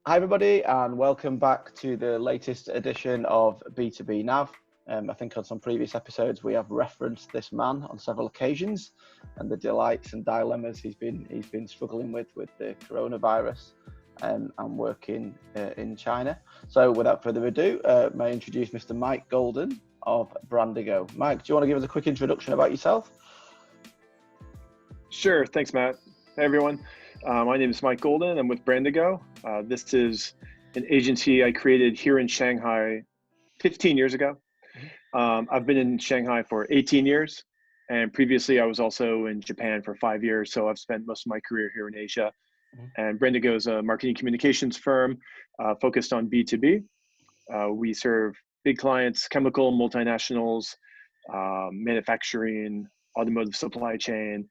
Hi everybody, and welcome back to the latest edition of B2B NAV. I think on some previous episodes we have referenced this man on several occasions and the delights and dilemmas he's been struggling with the coronavirus and working in China. So without further ado, may I introduce Mr. Mike Golden of Brandigo. Mike, do you want to give us a quick introduction about yourself? Sure, thanks Matt. Hey everyone. My name is Mike Golden. I'm with Brandigo. This is an agency I created here in Shanghai 15 years ago. I've been in Shanghai for 18 years, and previously I was also in Japan for 5 years, so I've spent most of my career here in Asia. And Brandigo is a marketing communications firm focused on B2B. We serve big clients, chemical, multinationals, manufacturing, automotive supply chain,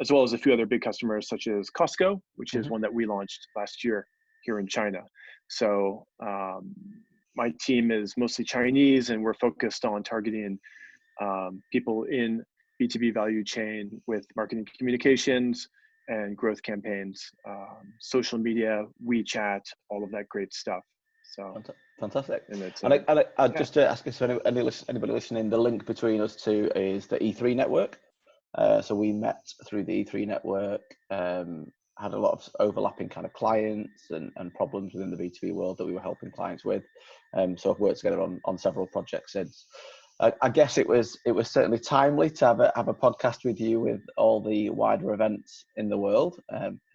as well as a few other big customers such as Costco, which is one that we launched last year here in China. So my team is mostly Chinese, and we're focused on targeting people in B2B value chain with marketing communications and growth campaigns, social media, WeChat, all of that great stuff. So fantastic. And I just to ask anybody listening, the link between us two is the E3 network. So we met through the E3 network, had a lot of overlapping kind of clients and problems within the B2B world that we were helping clients with. So I've worked together on several projects since. I guess it was certainly timely to have a podcast with you with all the wider events in the world,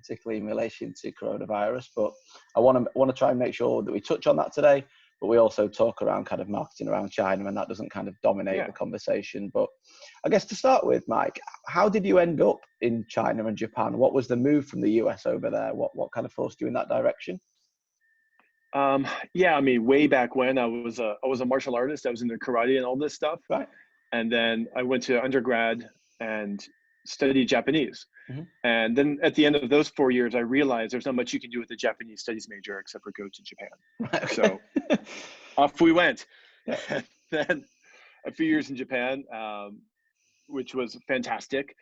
particularly in relation to coronavirus. But I want to try and make sure that we touch on that today, but we also talk around kind of marketing around China, and that doesn't kind of dominate the conversation. But I guess to start with, Mike, how did you end up in China and Japan? What was the move from the US over there? What kind of forced you in that direction? Yeah, I mean, way back when I was a martial artist. I was into karate and all this stuff. Right. And then I went to undergrad and studied Japanese. And then at the end of those 4 years, I realized there's not much you can do with a Japanese studies major except for go to Japan. Right. So off we went. And then a few years in Japan, which was fantastic.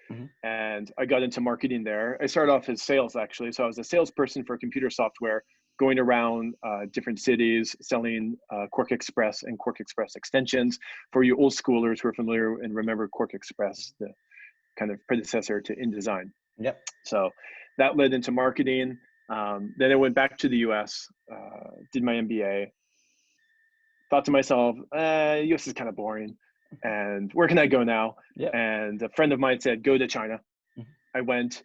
And I got into marketing there. I started off as sales, actually. So I was a salesperson for computer software, going around different cities, selling Quark Express and Quark Express extensions. For you old schoolers who are familiar and remember Quark Express, the kind of predecessor to InDesign. Yep. So that led into marketing. Then I went back to the US, did my MBA, thought to myself, US is kind of boring. And where can I go now? Yep. And a friend of mine said, go to China. I went,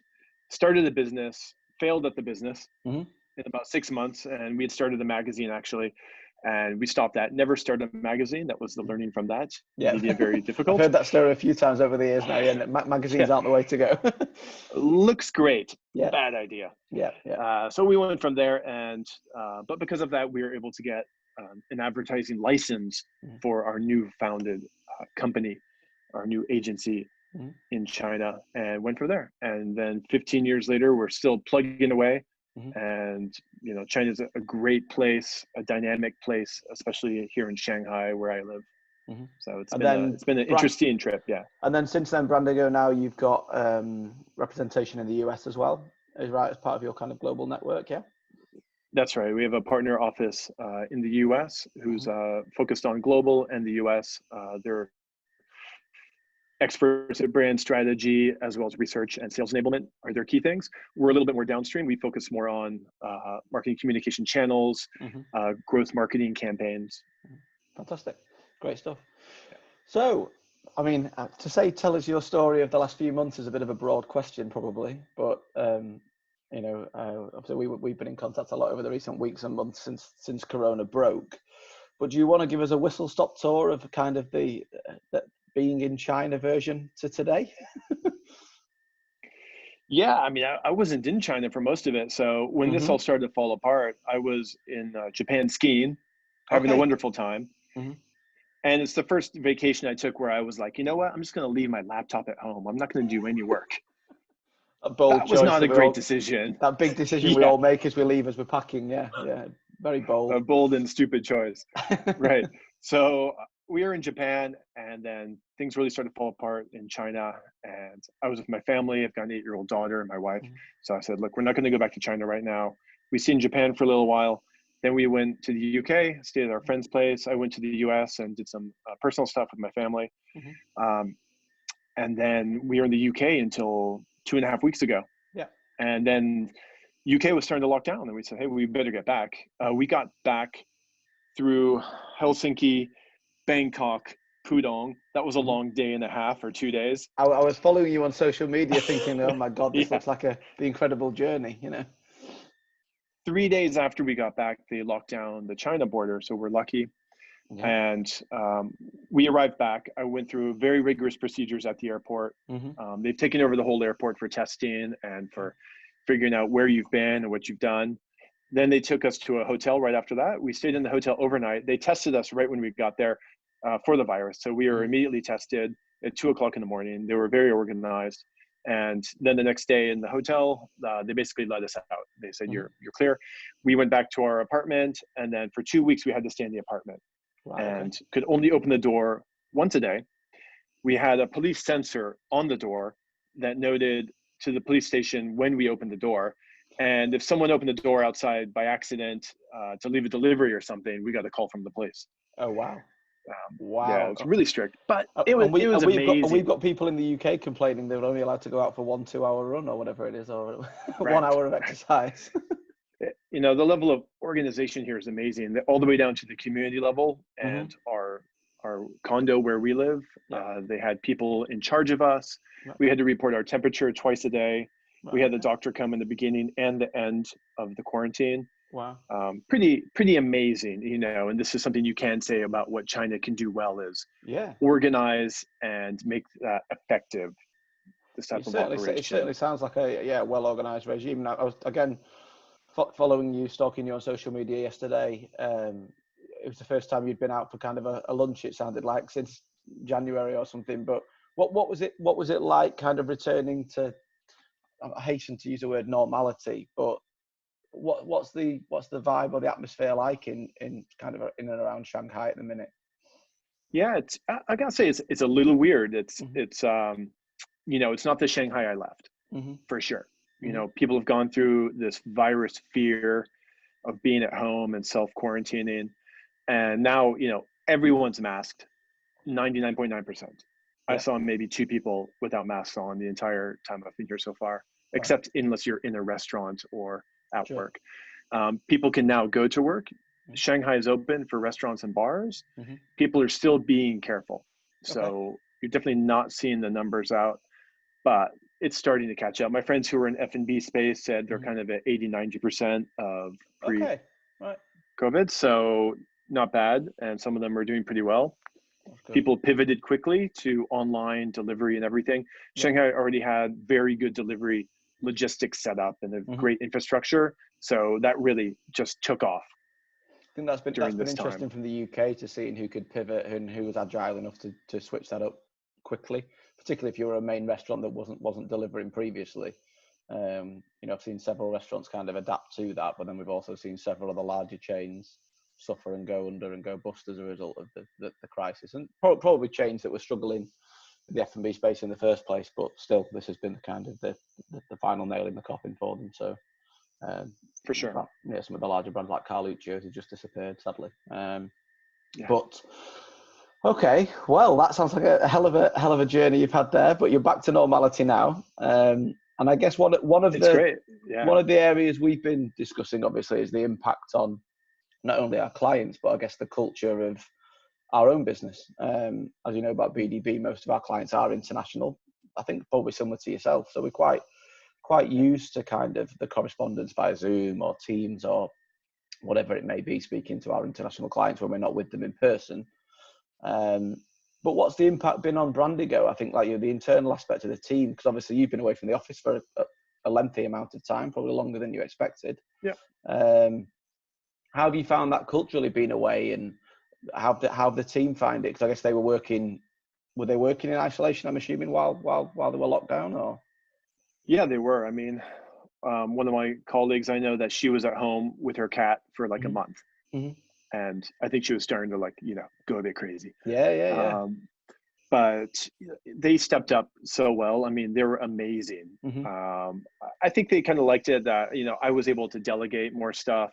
started a business, failed at the business in about 6 months. And we had started a magazine actually. And we stopped that, never started a magazine. That was the learning from that. Yeah. Media very difficult. I've heard that story a few times over the years now. Yeah, magazines aren't the way to go. Looks great. Yeah. Bad idea. Yeah. So we went from there, and but because of that, we were able to get an advertising license for our new founded company, our new agency in China, and went from there. And then 15 years later, we're still plugging away. And you know, China's a great place, a dynamic place, especially here in Shanghai where I live. So it's been an interesting trip. Yeah. And then since then, Brandigo, now you've got representation in the US as well, is right, as part of your kind of global network. Yeah. That's right. We have a partner office in the US who's focused on global and the US. They're experts at brand strategy as well as research and sales enablement are their key things. We're a little bit more downstream. We focus more on marketing communication channels, growth marketing campaigns. Fantastic. Great stuff. So, I mean, to say, tell us your story of the last few months is a bit of a broad question probably, but you know, obviously we've been in contact a lot over the recent weeks and months since Corona broke. But do you want to give us a whistle-stop tour of kind of the being in China version to today? Yeah, I mean, I wasn't in China for most of it. So when this all started to fall apart, I was in Japan skiing, having a wonderful time. And it's the first vacation I took where I was like, you know what? I'm just going to leave my laptop at home. I'm not going to do any work. That was not a great decision. That big decision we all make as we leave, as we're packing. Yeah. Very bold. A bold and stupid choice. Right. So we were in Japan, and then things really started to fall apart in China. And I was with my family. I've got an 8-year-old daughter and my wife. So I said, look, we're not going to go back to China right now. We stayed in Japan for a little while. Then we went to the UK, stayed at our friend's place. I went to the US and did some personal stuff with my family. And then we were in the UK until 2.5 weeks ago. Yeah. And then UK was starting to lock down, and we said, hey, we better get back. We got back through Helsinki, Bangkok, Pudong. That was a long day and a half or 2 days. I was following you on social media thinking, oh my God, this looks like the incredible journey, you know. 3 days after we got back, they locked down the China border, so we're lucky. Yeah. And we arrived back. I went through very rigorous procedures at the airport. They've taken over the whole airport for testing and for figuring out where you've been and what you've done. Then they took us to a hotel right after that. We stayed in the hotel overnight. They tested us right when we got there for the virus. So we were immediately tested at 2 o'clock in the morning. They were very organized. And then the next day in the hotel, they basically let us out. They said, you're clear. We went back to our apartment. And then for 2 weeks, we had to stay in the apartment. Wow, and could only open the door once a day. We had a police sensor on the door that noted to the police station when we opened the door. And if someone opened the door outside by accident to leave a delivery or something, we got a call from the police. Oh, wow. Wow. Yeah, it's really strict, but it was amazing. We've got people in the UK complaining they were only allowed to go out for 1 2-hour run or whatever it is, or 1 hour of exercise. You know, the level of organization here is amazing, all the way down to the community level. And our condo where we live, they had people in charge of us. We had to report our temperature twice a day. We had the doctor come in the beginning and the end of the quarantine. Wow. Pretty amazing, you know, and this is something you can say about what China can do well is organize and make that effective. This type of operation. It certainly sounds like a well-organized regime. I was, again, following you, stalking you on social media yesterday. It was the first time you'd been out for kind of a lunch, it sounded like, since January or something. But what was it like kind of returning to, I hasten to use the word normality, but what's the vibe or the atmosphere like in kind of in and around Shanghai at the minute? Yeah, I gotta say it's a little weird. It's you know, it's not the Shanghai I left for sure. You know, people have gone through this virus fear of being at home and self-quarantining. And now, you know, everyone's masked, 99.9%. I saw maybe 2 people without masks on the entire time I've been here so far, except unless you're in a restaurant or at work. People can now go to work. Shanghai is open for restaurants and bars. People are still being careful. So you're definitely not seeing the numbers out, but it's starting to catch up. My friends who are in F&B space said they're kind of at 80-90% of pre-COVID. So not bad. And some of them are doing pretty well. People pivoted quickly to online delivery and everything. Shanghai already had very good delivery logistics set up and a great infrastructure. So that really just took off. I think that's been interesting from the UK to seeing who could pivot and who was agile enough to switch that up quickly, particularly if you were a main restaurant that wasn't delivering previously. You know, I've seen several restaurants kind of adapt to that, but then we've also seen several of the larger chains suffer and go under and go bust as a result of the crisis, and probably chains that were struggling in the F&B space in the first place, but still this has been kind of the final nail in the coffin for them. So for sure, some of the larger brands like Carluccio's have just disappeared, sadly. But okay, well, that sounds like a hell of a journey you've had there, but you're back to normality now. And I guess one of the areas we've been discussing obviously is the impact on not only our clients, but I guess the culture of our own business. As you know about BDB, most of our clients are international. I think probably similar to yourself. So we're quite used to kind of the correspondence via Zoom or Teams or whatever it may be, speaking to our international clients when we're not with them in person. But what's the impact been on Brandigo? I think the internal aspect of the team, because obviously you've been away from the office for a lengthy amount of time, probably longer than you expected. Yeah. How have you found that culturally being away, and how the team find it? Because I guess they were working. Were they working in isolation, I'm assuming, while they were locked down, or? Yeah, they were. I mean, one of my colleagues, I know that she was at home with her cat for like a month. And I think she was starting to go a bit crazy. Yeah. but they stepped up so well. I mean, they were amazing. I think they kind of liked it that, I was able to delegate more stuff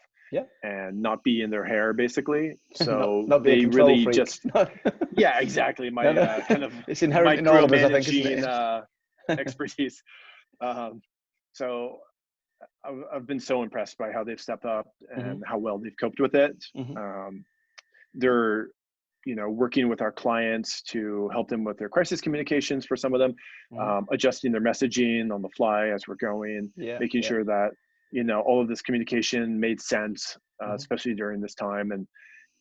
and not be in their hair, basically. So not be a they control really freak. just, yeah, exactly. My kind of it's inherent in all of us, I think, micromanaging expertise. So I've been so impressed by how they've stepped up and how well they've coped with it. They're, working with our clients to help them with their crisis communications for some of them, adjusting their messaging on the fly as we're going, making sure that, all of this communication made sense, especially during this time. And,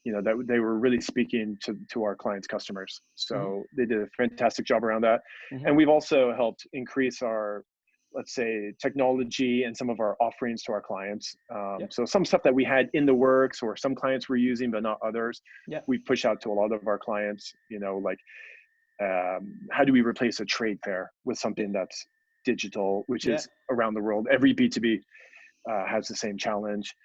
that they were really speaking to our clients' customers. So they did a fantastic job around that. And we've also helped increase our, let's say, technology and some of our offerings to our clients. So some stuff that we had in the works or some clients were using, but not others, we push out to a lot of our clients, like how do we replace a trade fair with something that's digital, which is around the world. Every B2B has the same challenge.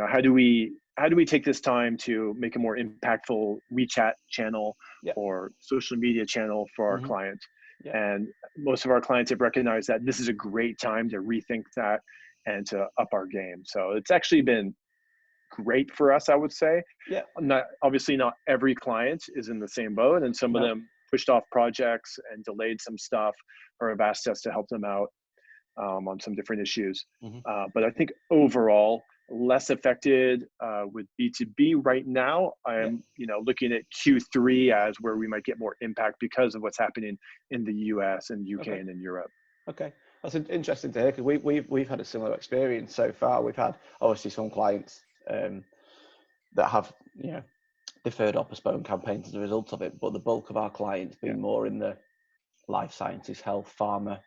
How do we take this time to make a more impactful WeChat channel or social media channel for our clients? And most of our clients have recognized that this is a great time to rethink that and to up our game. So it's actually been great for us, I would say. Obviously not every client is in the same boat, and some of them pushed off projects and delayed some stuff or have asked us to help them out on some different issues. But I think overall, less affected with B2B right now. I'm, looking at Q3 as where we might get more impact because of what's happening in the US and UK and in Europe. Okay, that's interesting to hear, because we've had a similar experience so far. We've had obviously some clients that have deferred or postponed campaigns as a result of it, but the bulk of our clients being more in the life sciences, health, pharma,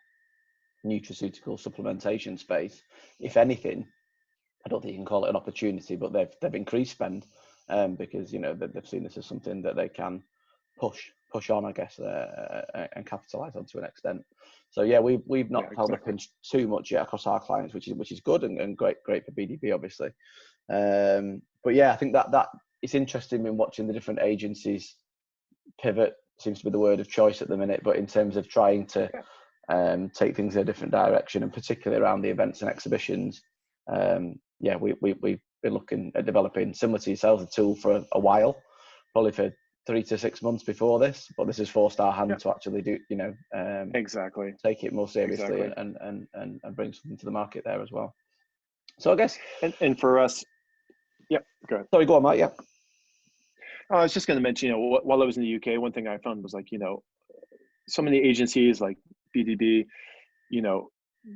nutraceutical supplementation space. If anything, I don't think you can call it an opportunity, but they've increased spend because they've seen this as something that they can push on, I guess, and capitalize on to an extent. So we've not held the pinch too much yet across our clients, which is good and great for BDB, obviously. But I think that it's interesting in watching the different agencies pivot. Seems to be the word of choice at the minute, but in terms of trying to take things in a different direction, and particularly around the events and exhibitions. We've been looking at developing, similar to yourselves, a tool for a while, probably for 3 to 6 months before this, but this has forced our hand to actually do, take it more seriously and bring something to the market there as well. So I guess, and for us, go ahead. Sorry, go on, Mike. I was just going to mention, while I was in the UK, one thing I found was like, so many agencies like BDB,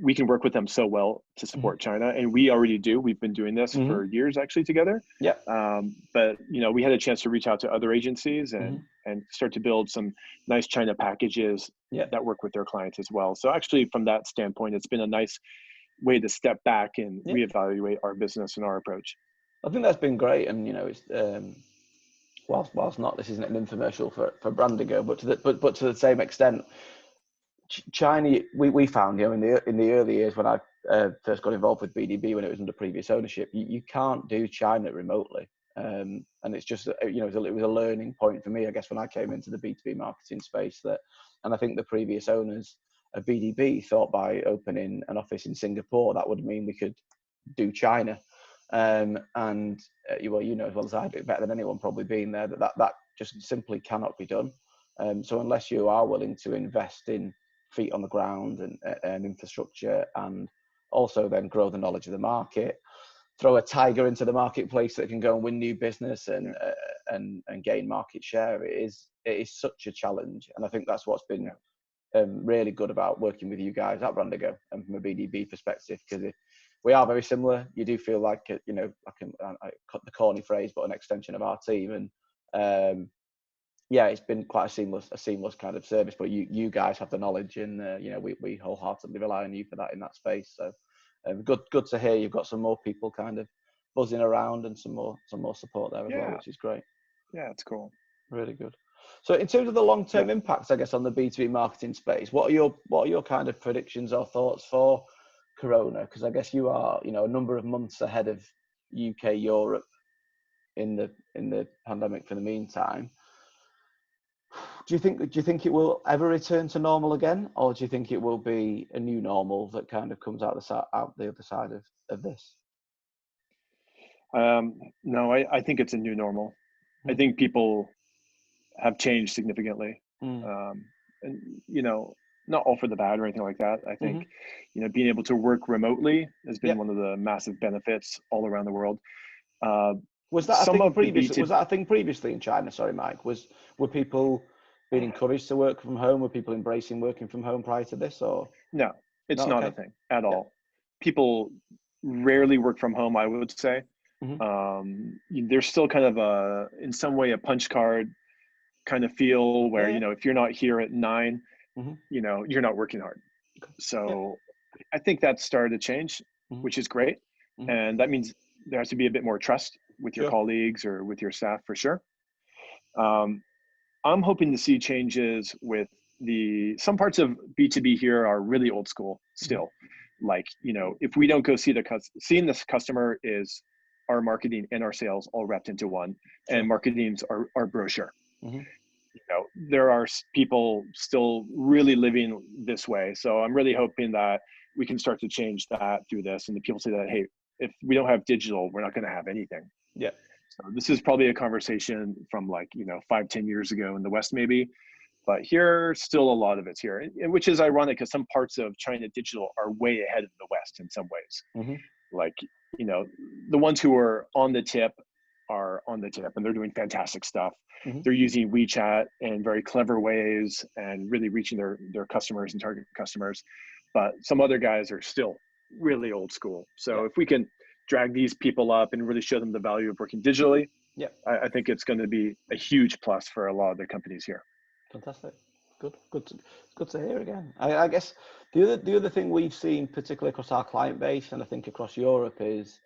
we can work with them so well to support China, and we already do. We've been doing this for years actually together. But we had a chance to reach out to other agencies and start to build some nice China packages that work with their clients as well. So actually, from that standpoint, it's been a nice way to step back and reevaluate our business and our approach. I think that's been great, and it's whilst not, this isn't an infomercial for Brandigo, but to the same extent, China, we found, in the early years when I first got involved with BDB, when it was under previous ownership, you can't do China remotely, and it's just it was a learning point for me, I guess, when I came into the B2B marketing space. And I think the previous owners of BDB thought by opening an office in Singapore that would mean we could do China, and as well as I do, better than anyone probably being there, that just simply cannot be done. So unless you are willing to invest in feet on the ground and infrastructure, and also then grow the knowledge of the market, throw a tiger into the marketplace that can go and win new business and gain market share, it is such a challenge. And I think that's what's been really good about working with you guys at Brandigo, and from a BDB perspective, because we are very similar. You do feel like I cut the corny phrase, but an extension of our team. And it's been quite a seamless kind of service. But you guys have the knowledge, and we wholeheartedly rely on you for that in that space. So good to hear you've got some more people kind of buzzing around and some more support there as well, which is great. Yeah, it's cool. Really good. So in terms of the long-term impacts, I guess, on the B2B marketing space, what are your kind of predictions or thoughts for Corona? Because I guess you are, a number of months ahead of UK, Europe in the pandemic for the meantime. Do you think it will ever return to normal again, or do you think it will be a new normal that kind of comes out the other side of this? No, I think it's a new normal. I think people have changed significantly. And, you know, not all for the bad or anything like that. I think, you know, being able to work remotely has been one of the massive benefits all around the world. Was that a Some thing of the previously? B2, Was that a thing previously in China? Sorry, Mike. Were people being encouraged to work from home? Were people embracing working from home prior to this, or no, it's no? not a Okay. thing at all. People rarely work from home, I would say. There's still kind of a, in some way, a punch card kind of feel where, you know, if you're not here at 9, you know, you're not working hard. So I think that started to change, which is great. And that means there has to be a bit more trust with your colleagues or with your staff for sure. I'm hoping to see changes with some parts of B2B here are really old school still. Like, you know, if we don't go seeing this customer is our marketing and our sales all wrapped into one, and marketing's our brochure. You know, there are people still really living this way. So I'm really hoping that we can start to change that through this, and the people say that, hey, if we don't have digital, we're not going to have anything. So this is probably a conversation from, like, you know, 5-10 years ago in the West maybe, but here still a lot of it's here, and which is ironic because some parts of China digital are way ahead of the West in some ways. Like, you know, the ones who are on the tip are on the tip, and they're doing fantastic stuff. They're using WeChat in very clever ways and really reaching their customers and target customers. But some other guys are still really old school. So if we can drag these people up and really show them the value of working digitally, I think it's going to be a huge plus for a lot of the companies here. Fantastic. Good to hear again. I guess the other thing we've seen, particularly across our client base, and I think across Europe, is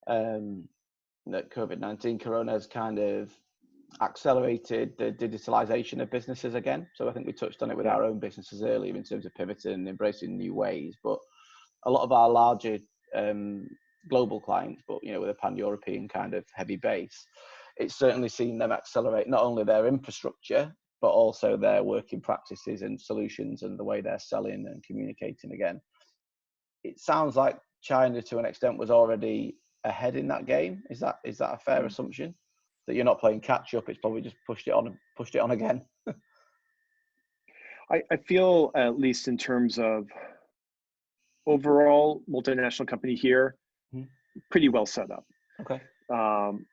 that COVID-19 Corona has kind of accelerated the digitalization of businesses again. So I think we touched on it with our own businesses earlier in terms of pivoting and embracing new ways. But a lot of our larger global clients, but, you know, with a pan-European kind of heavy base, it's certainly seen them accelerate not only their infrastructure, but also their working practices and solutions and the way they're selling and communicating again. It sounds like China, to an extent, was already ahead in that game. Is that a fair assumption? That you're not playing catch up, it's probably just pushed it on again. I feel, at least in terms of overall multinational company here, pretty well set up.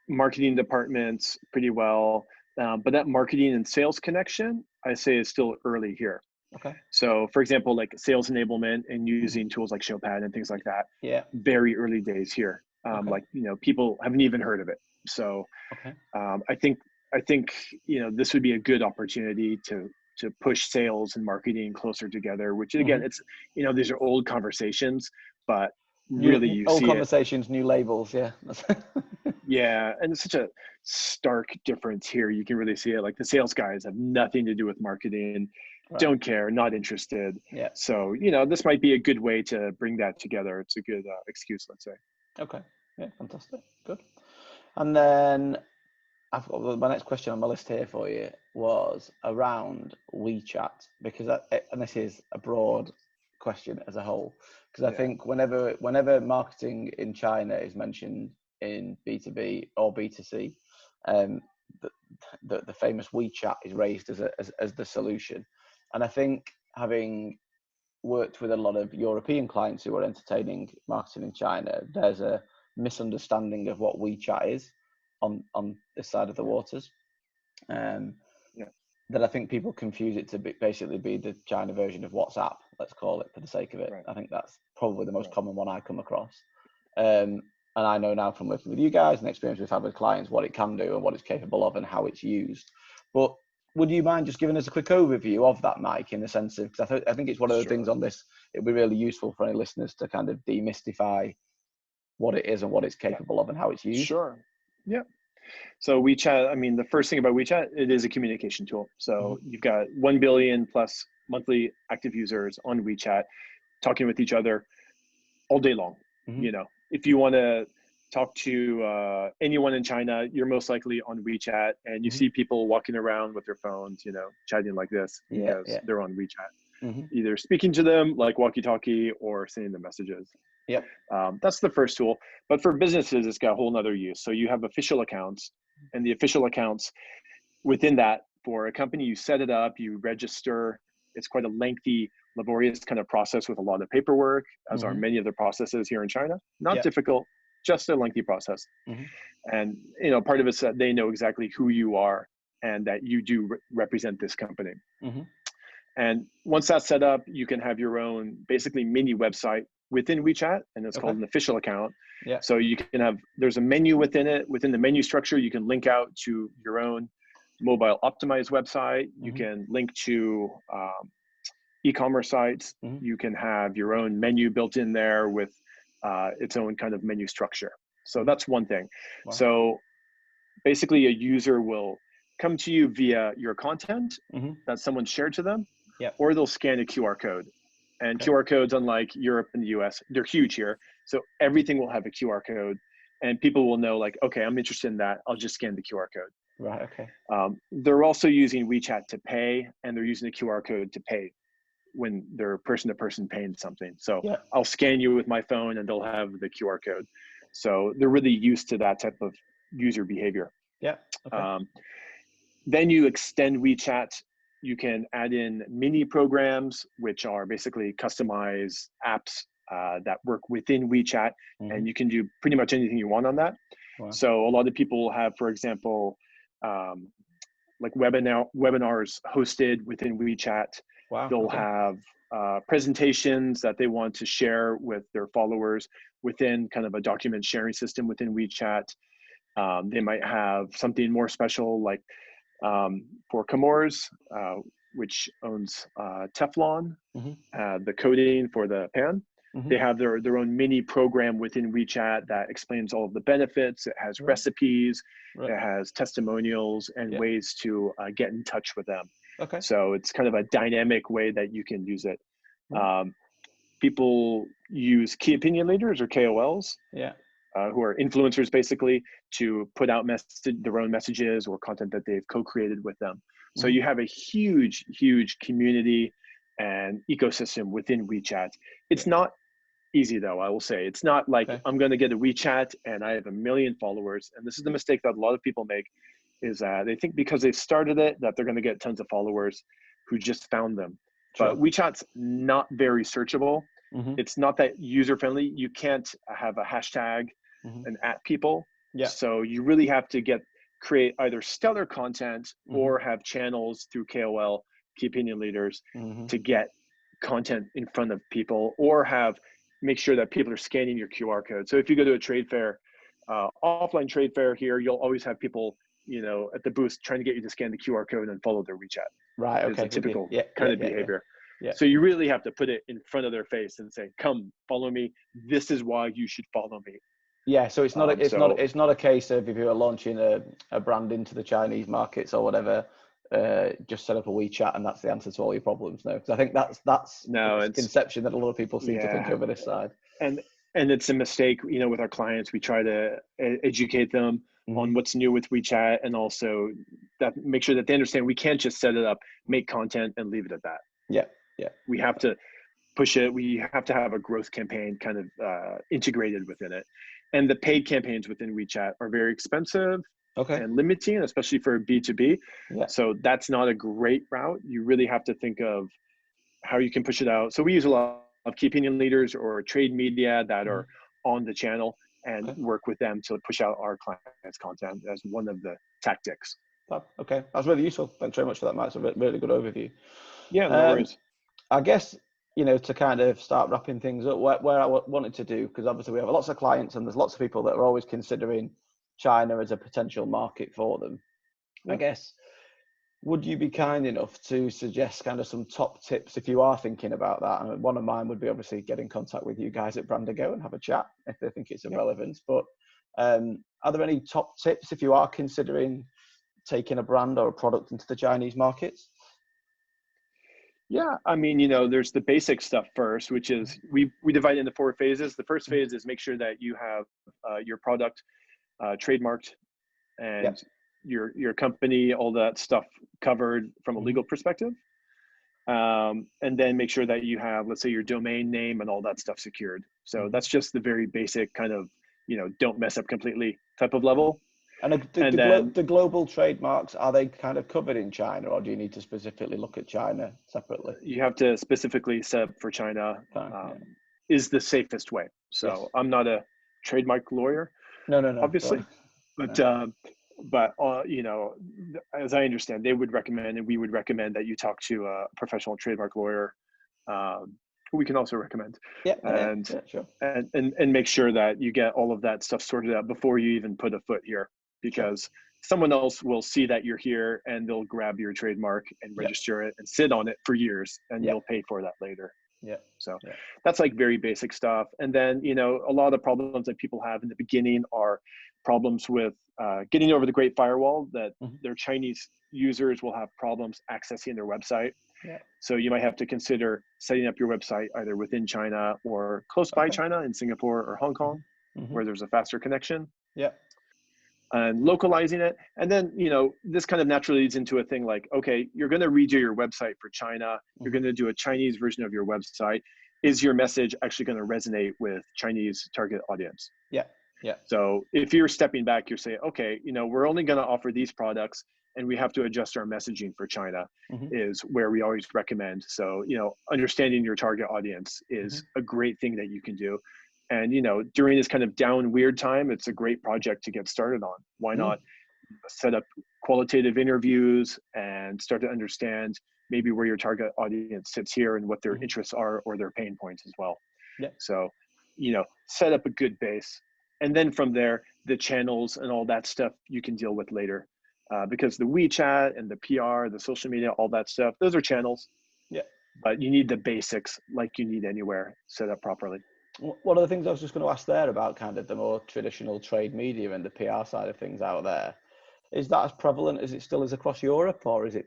Marketing departments pretty well, but that marketing and sales connection, I say, is still early here. So for example, like sales enablement and using tools like Showpad and things like that, very early days here. Like, you know, people haven't even heard of it. So I think, you know, this would be a good opportunity to push sales and marketing closer together, which again, it's, you know, these are old conversations, but really you old see conversations, new labels. Yeah, and it's such a stark difference here. You can really see it. Like, the sales guys have nothing to do with marketing, don't care, not interested. So, you know, this might be a good way to bring that together. It's a good excuse, let's say. Fantastic, good. And then I've got my next question on my list here for you was around WeChat, because and this is a broad question as a whole, because I think whenever marketing in China is mentioned in B2B or B2C, the famous WeChat is raised as the solution. And I think, having worked with a lot of European clients who are entertaining marketing in China, there's a misunderstanding of what WeChat is on this side of the waters. That I think people confuse it to basically be the China version of WhatsApp, let's call it, for the sake of it. I think that's probably the most common one I come across. And I know now from working with you guys and experience we've had with clients what it can do and what it's capable of and how it's used. But would you mind just giving us a quick overview of that, Mike, in the sense of, because I think it's one of the things on this, it'd be really useful for any listeners to kind of demystify what it is and what it's capable of and how it's used. So WeChat, I mean, the first thing about WeChat, it is a communication tool. So you've got 1 billion plus monthly active users on WeChat talking with each other all day long. You know, if you want to talk to anyone in China, you're most likely on WeChat, and you see people walking around with their phones, chatting like this because they're on WeChat, either speaking to them like walkie-talkie or sending them messages. Yep. That's the first tool. But for businesses, it's got a whole nother use. So you have official accounts, and the official accounts within that, for a company, you set it up, you register. It's quite a lengthy, laborious kind of process with a lot of paperwork, as are many of the processes here in China. Not difficult, just a lengthy process. And part of it's that they know exactly who you are and that you do represent this company. And once that's set up, you can have your own basically mini website within WeChat, and it's called an official account. So you can have, there's a menu within it. Within the menu structure, you can link out to your own mobile optimized website. You can link to e-commerce sites. You can have your own menu built in there with its own kind of menu structure. So that's one thing. So basically a user will come to you via your content that someone shared to them, or they'll scan a QR code. And QR codes, unlike Europe and the US, they're huge here. So everything will have a QR code, and people will know, like, okay, I'm interested in that. I'll just scan the QR code. Right, okay. They're also using WeChat to pay, and they're using the QR code to pay when they're person-to-person paying something. So I'll scan you with my phone, and they'll have the QR code. So they're really used to that type of user behavior. Then you extend WeChat. You can add in mini programs, which are basically customized apps that work within WeChat, and you can do pretty much anything you want on that. So a lot of people will have, for example, like webinars hosted within WeChat. They'll have presentations that they want to share with their followers within kind of a document sharing system within WeChat. They might have something more special, like for Chemours, which owns Teflon, the coating for the pan. They have their own mini program within WeChat that explains all of the benefits. It has recipes, it has testimonials, and ways to get in touch with them. So it's kind of a dynamic way that you can use it. People use key opinion leaders or KOLs, who are influencers basically, to put out their own messages or content that they've co-created with them. So you have a huge, huge community and ecosystem within WeChat. It's not easy though, I will say. It's not like I'm going to get a WeChat and I have 1 million followers. And this is the mistake that a lot of people make, is that they think because they've started it that they're going to get tons of followers who just found them. But WeChat's not very searchable. It's not that user friendly. You can't have a hashtag and at people. So you really have to create either stellar content or have channels through KOL, key opinion leaders, to get content in front of people, or make sure that people are scanning your QR code. So if you go to a trade fair, offline trade fair here, you'll always have people, at the booth trying to get you to scan the QR code and follow their WeChat. Right. Okay. It's a typical kind of behavior. So you really have to put it in front of their face and say, "Come, follow me. This is why you should follow me." Yeah. So it's not it's not a case of, if you are launching a brand into the Chinese markets or whatever, just set up a WeChat and that's the answer to all your problems. No, because I think that's the conception that a lot of people seem to think over this side. And it's a mistake. With our clients, we try to educate them on what's new with WeChat, and also make sure that they understand we can't just set it up, make content, and leave it at that. We have to push it. We have to have a growth campaign kind of integrated within it. And the paid campaigns within WeChat are very expensive and limiting, especially for B2B. So that's not a great route. You really have to think of how you can push it out. So we use a lot of key opinion leaders or trade media that are on the channel, and work with them to push out our clients' content as one of the tactics. Okay, that's really useful. Thanks very much for that, Matt. It's a really good overview. Yeah, no worries. I guess, to kind of start wrapping things up, where I wanted to do, because obviously we have lots of clients and there's lots of people that are always considering China as a potential market for them. I guess, would you be kind enough to suggest kind of some top tips if you are thinking about that? And one of mine would be obviously get in contact with you guys at Brandigo and have a chat if they think it's of relevance. But are there any top tips if you are considering taking a brand or a product into the Chinese markets? Yeah, I mean, there's the basic stuff first, which is we divide it into 4 phases. The first phase is make sure that you have your product trademarked Yeah. and your company, all that stuff covered from a legal perspective. And then make sure that you have, let's say, your domain name and all that stuff secured. So that's just the very basic kind of, don't mess up completely type of level. And the global trademarks, are they kind of covered in China, or do you need to specifically look at China separately? You have to specifically set up for China. Is the safest way. So yes. I'm not a trademark lawyer, no, obviously, but as I understand, they would recommend, and we would recommend, that you talk to a professional trademark lawyer, who we can also recommend, sure. and make sure that you get all of that stuff sorted out before you even put a foot here, because someone else will see that you're here and they'll grab your trademark and register it and sit on it for years, and you'll pay for that later. So that's like very basic stuff. And then, a lot of the problems that people have in the beginning are problems with getting over the Great Firewall, that their Chinese users will have problems accessing their website. So you might have to consider setting up your website either within China or close by China, in Singapore or Hong Kong, where there's a faster connection. And localizing it. And then, this kind of naturally leads into a thing like, okay, you're going to redo your website for China. You're going to do a Chinese version of your website. Is your message actually going to resonate with Chinese target audience? So if you're stepping back, you're saying, okay, we're only going to offer these products, and we have to adjust our messaging for China, is where we always recommend. So, understanding your target audience is a great thing that you can do. And, during this kind of down weird time, it's a great project to get started on. Why not set up qualitative interviews and start to understand maybe where your target audience sits here and what their interests are, or their pain points as well. So, set up a good base. And then from there, the channels and all that stuff you can deal with later. Because the WeChat and the PR, the social media, all that stuff, those are channels. But you need the basics, like you need anywhere, set up properly. One of the things I was just going to ask there about kind of the more traditional trade media and the PR side of things out there, is that as prevalent as it still is across Europe, or is it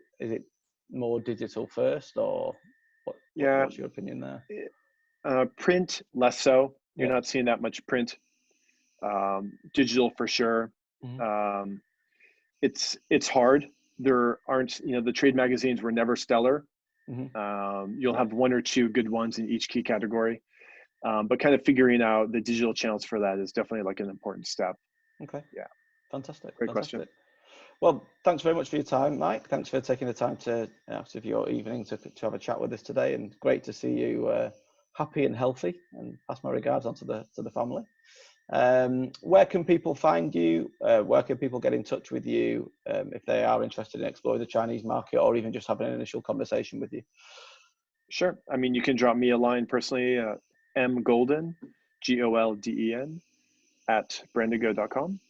more digital first, or what's your opinion there? Print, less so. You're not seeing that much print. Digital for sure. It's hard. There aren't, the trade magazines were never stellar. You'll have 1 or 2 good ones in each key category. But kind of figuring out the digital channels for that is definitely like an important step. Okay. Fantastic. Great question. Well, thanks very much for your time, Mike. Thanks for taking the time to out of your evening to have a chat with us today, and great to see you happy and healthy, and pass my regards on to the family. Where can people find you? Where can people get in touch with you if they are interested in exploring the Chinese market, or even just having an initial conversation with you? Sure. I mean, you can drop me a line personally, mgolden, GOLDEN, at brandigo.com.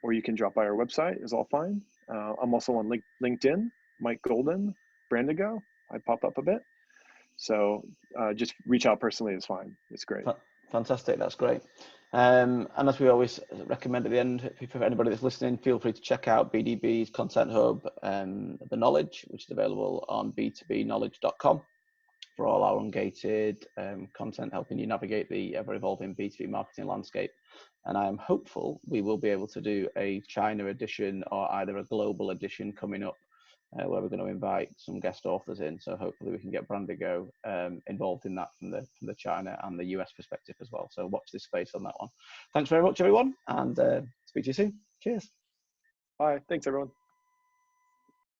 Or you can drop by our website, is all fine. I'm also on LinkedIn, Mike Golden, Brandigo. I pop up a bit. So just reach out personally is fine. It's great. Fantastic. That's great. And as we always recommend at the end, for anybody that's listening, feel free to check out BDB's Content Hub, The Knowledge, which is available on b2bknowledge.com. for all our ungated content, helping you navigate the ever-evolving B2B marketing landscape. And I am hopeful we will be able to do a China edition, or either a global edition coming up, where we're going to invite some guest authors in. So hopefully we can get Brandigo involved in that from the China and the US perspective as well. So watch this space on that one. Thanks very much, everyone, and speak to you soon. Cheers. Bye. Thanks, everyone.